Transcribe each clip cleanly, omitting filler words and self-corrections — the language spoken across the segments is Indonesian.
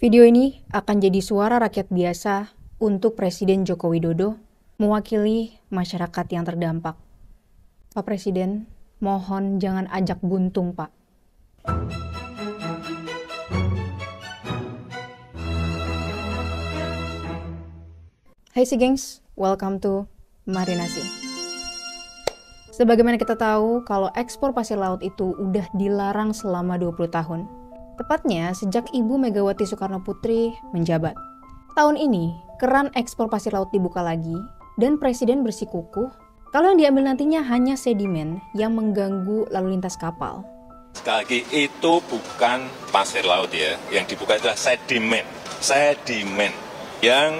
Video ini akan jadi suara rakyat biasa untuk Presiden Joko Widodo mewakili masyarakat yang terdampak. Pak Presiden, mohon jangan ajak buntung, Pak. Hai si gengs, welcome to Marinasi. Sebagaimana kita tahu, kalau ekspor pasir laut itu udah dilarang selama 20 tahun. Tepatnya sejak Ibu Megawati Soekarno Putri menjabat. Tahun ini, keran ekspor pasir laut dibuka lagi, dan Presiden bersikukuh kalau yang diambil nantinya hanya sedimen yang mengganggu lalu lintas kapal. Sekali lagi, itu bukan pasir laut ya, yang dibuka adalah sedimen yang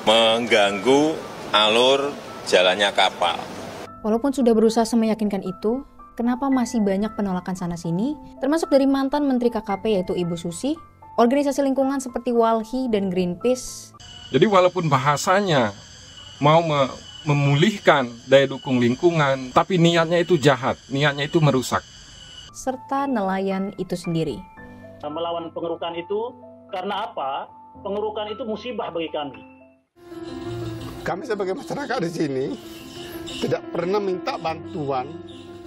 mengganggu alur jalannya kapal. Walaupun sudah berusaha semeyakinkan itu, kenapa masih banyak penolakan sana-sini, termasuk dari mantan Menteri KKP yaitu Ibu Susi, organisasi lingkungan seperti Walhi dan Greenpeace. Jadi walaupun bahasanya mau memulihkan daya dukung lingkungan, tapi niatnya itu jahat, niatnya itu merusak. Serta nelayan itu sendiri. Melawan pengerukan itu karena apa? Pengerukan itu musibah bagi kami. Kami sebagai masyarakat di sini tidak pernah minta bantuan.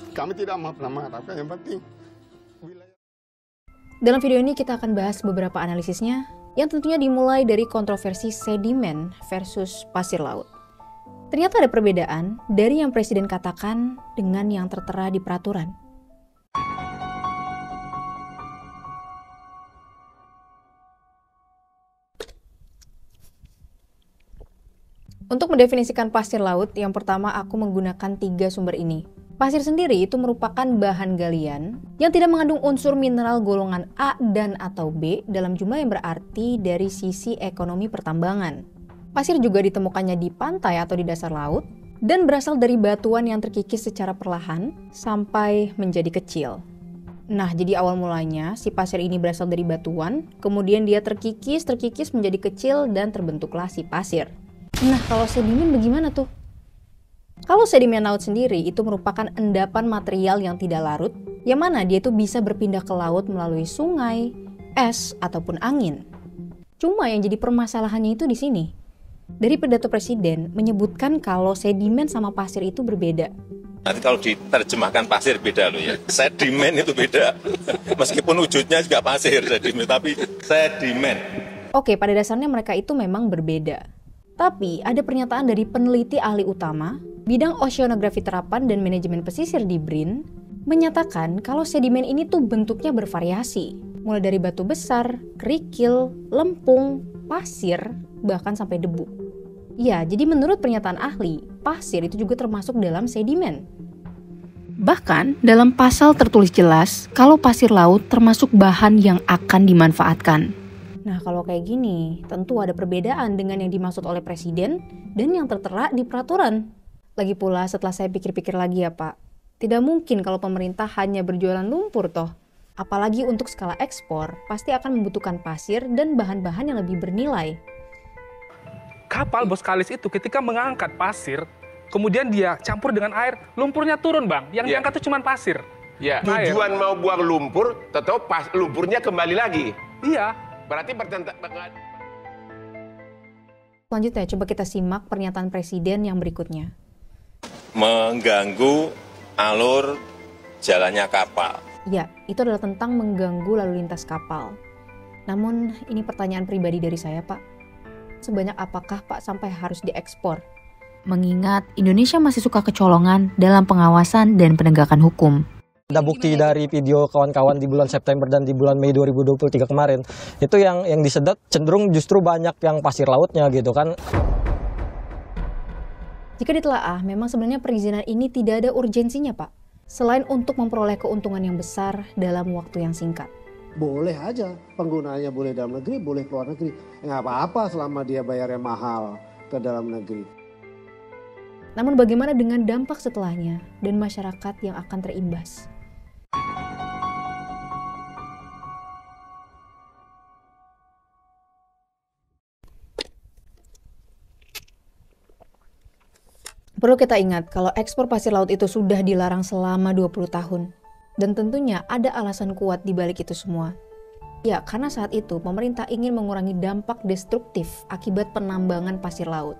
Kami tidak pernah mengharapkan, yang penting wilayah. Dalam video ini kita akan bahas beberapa analisisnya yang tentunya dimulai dari kontroversi sedimen versus pasir laut. Ternyata ada perbedaan dari yang Presiden katakan dengan yang tertera di peraturan. Untuk mendefinisikan pasir laut, yang pertama aku menggunakan 3 sumber ini. Pasir sendiri itu merupakan bahan galian yang tidak mengandung unsur mineral golongan A dan atau B dalam jumlah yang berarti dari sisi ekonomi pertambangan. Pasir juga ditemukannya di pantai atau di dasar laut dan berasal dari batuan yang terkikis secara perlahan sampai menjadi kecil. Nah, jadi awal mulanya si pasir ini berasal dari batuan, kemudian dia terkikis menjadi kecil dan terbentuklah si pasir. Nah, kalau sedimen bagaimana tuh? Kalau sedimen laut sendiri itu merupakan endapan material yang tidak larut, yang mana dia itu bisa berpindah ke laut melalui sungai, es, ataupun angin. Cuma yang jadi permasalahannya itu di sini. Dari pidato Presiden menyebutkan kalau sedimen sama pasir itu berbeda. Nanti kalau diterjemahkan pasir beda loh ya, sedimen itu beda. Meskipun wujudnya juga pasir sedimen, tapi sedimen. Oke, pada dasarnya mereka itu memang berbeda. Tapi ada pernyataan dari peneliti ahli utama bidang oceanografi terapan dan manajemen pesisir di BRIN menyatakan kalau sedimen ini tuh bentuknya bervariasi, mulai dari batu besar, kerikil, lempung, pasir, bahkan sampai debu. Ya, jadi menurut pernyataan ahli, pasir itu juga termasuk dalam sedimen. Bahkan dalam pasal tertulis jelas kalau pasir laut termasuk bahan yang akan dimanfaatkan. Nah, kalau kayak gini, tentu ada perbedaan dengan yang dimaksud oleh Presiden dan yang tertera di peraturan. Lagi pula setelah saya pikir-pikir lagi ya Pak, tidak mungkin kalau pemerintah hanya berjualan lumpur toh. Apalagi untuk skala ekspor, pasti akan membutuhkan pasir dan bahan-bahan yang lebih bernilai. Kapal Bos Kalis itu ketika mengangkat pasir, kemudian dia campur dengan air, lumpurnya turun Bang. Yang diangkat itu cuma pasir. Ya, tujuan mau buang lumpur, tetap lumpurnya kembali lagi. Iya. Berarti Selanjutnya, coba kita simak pernyataan Presiden yang berikutnya. Mengganggu alur jalannya kapal. Ya, itu adalah tentang mengganggu lalu lintas kapal. Namun, ini pertanyaan pribadi dari saya, Pak. Sebanyak apakah Pak sampai harus diekspor? Mengingat Indonesia masih suka kecolongan dalam pengawasan dan penegakan hukum. Ada bukti dari video kawan-kawan di bulan September dan di bulan Mei 2023 kemarin. Itu yang disedot cenderung justru banyak yang pasir lautnya gitu kan. Jika ditelaah, memang sebenarnya perizinan ini tidak ada urgensinya Pak. Selain untuk memperoleh keuntungan yang besar dalam waktu yang singkat. Boleh aja, penggunaannya boleh dalam negeri, boleh keluar negeri. Nggak apa-apa selama dia bayarnya mahal ke dalam negeri. Namun bagaimana dengan dampak setelahnya dan masyarakat yang akan terimbas? Perlu kita ingat kalau ekspor pasir laut itu sudah dilarang selama 20 tahun. Dan tentunya ada alasan kuat di balik itu semua. Ya, karena saat itu pemerintah ingin mengurangi dampak destruktif akibat penambangan pasir laut.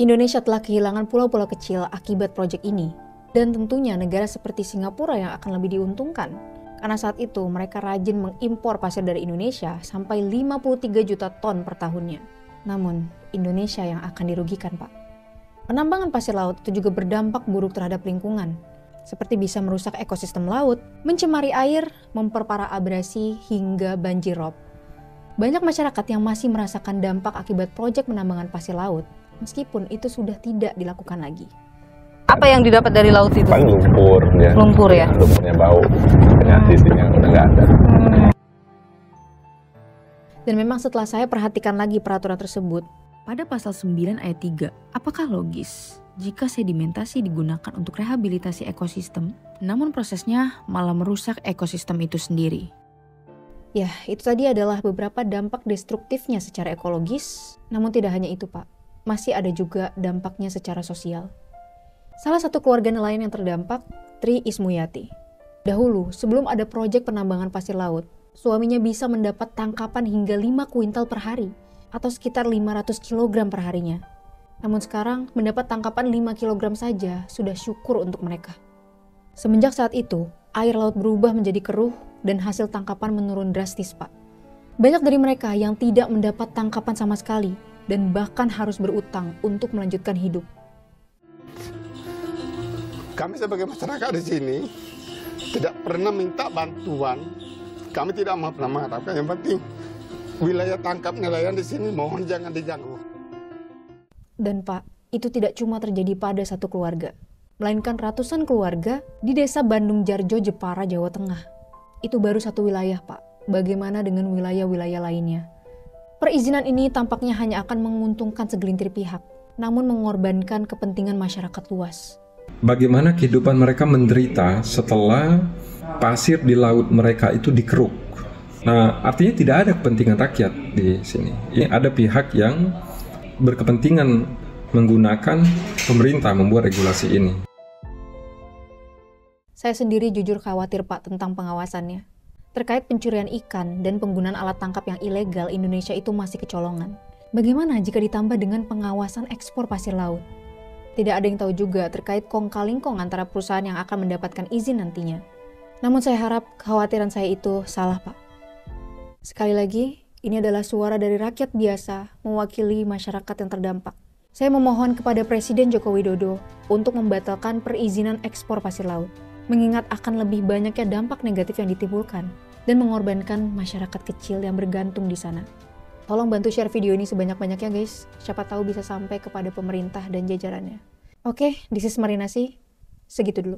Indonesia telah kehilangan pulau-pulau kecil akibat proyek ini. Dan tentunya negara seperti Singapura yang akan lebih diuntungkan. Karena saat itu mereka rajin mengimpor pasir dari Indonesia sampai 53 juta ton per tahunnya. Namun, Indonesia yang akan dirugikan, Pak. Penambangan pasir laut itu juga berdampak buruk terhadap lingkungan, seperti bisa merusak ekosistem laut, mencemari air, memperparah abrasi, hingga banjir rob. Banyak masyarakat yang masih merasakan dampak akibat proyek penambangan pasir laut, meskipun itu sudah tidak dilakukan lagi. Apa yang didapat dari laut itu? Paling lumpur, ya. Lumpur ya? Lumpurnya bau, dengan sistemnya udah nggak ada. Dan memang setelah saya perhatikan lagi peraturan tersebut, pada pasal 9 ayat 3, apakah logis jika sedimentasi digunakan untuk rehabilitasi ekosistem, namun prosesnya malah merusak ekosistem itu sendiri? Ya, itu tadi adalah beberapa dampak destruktifnya secara ekologis, namun tidak hanya itu, Pak. Masih ada juga dampaknya secara sosial. Salah satu keluarga nelayan yang terdampak, Tri Ismuyati. Dahulu, sebelum ada proyek penambangan pasir laut, suaminya bisa mendapat tangkapan hingga 5 kuintal per hari, atau sekitar 500 kg per harinya. Namun sekarang, mendapat tangkapan 5 kg saja sudah syukur untuk mereka. Semenjak saat itu, air laut berubah menjadi keruh dan hasil tangkapan menurun drastis, Pak. Banyak dari mereka yang tidak mendapat tangkapan sama sekali dan bahkan harus berutang untuk melanjutkan hidup. Kami sebagai masyarakat di sini tidak pernah minta bantuan. Kami tidak pernah mengharapkan. Yang penting wilayah tangkap nelayan di sini mohon jangan diganggu. Dan Pak, itu tidak cuma terjadi pada satu keluarga, melainkan ratusan keluarga di desa Bandung Jarjo, Jepara, Jawa Tengah. Itu baru satu wilayah, Pak. Bagaimana dengan wilayah-wilayah lainnya? Perizinan ini tampaknya hanya akan menguntungkan segelintir pihak, namun mengorbankan kepentingan masyarakat luas. Bagaimana kehidupan mereka menderita setelah pasir di laut mereka itu dikeruk. Nah, artinya tidak ada kepentingan rakyat di sini. Ini ada pihak yang berkepentingan menggunakan pemerintah membuat regulasi ini. Saya sendiri jujur khawatir, Pak, tentang pengawasannya. Terkait pencurian ikan dan penggunaan alat tangkap yang ilegal, Indonesia itu masih kecolongan. Bagaimana jika ditambah dengan pengawasan ekspor pasir laut? Tidak ada yang tahu juga terkait kong-kali-kong antara perusahaan yang akan mendapatkan izin nantinya. Namun saya harap kekhawatiran saya itu salah, Pak. Sekali lagi, ini adalah suara dari rakyat biasa mewakili masyarakat yang terdampak. Saya memohon kepada Presiden Joko Widodo untuk membatalkan perizinan ekspor pasir laut, mengingat akan lebih banyaknya dampak negatif yang ditimbulkan dan mengorbankan masyarakat kecil yang bergantung di sana. Tolong bantu share video ini sebanyak-banyaknya, guys. Siapa tahu bisa sampai kepada pemerintah dan jajarannya. Oke, this is Marinasi. Segitu dulu.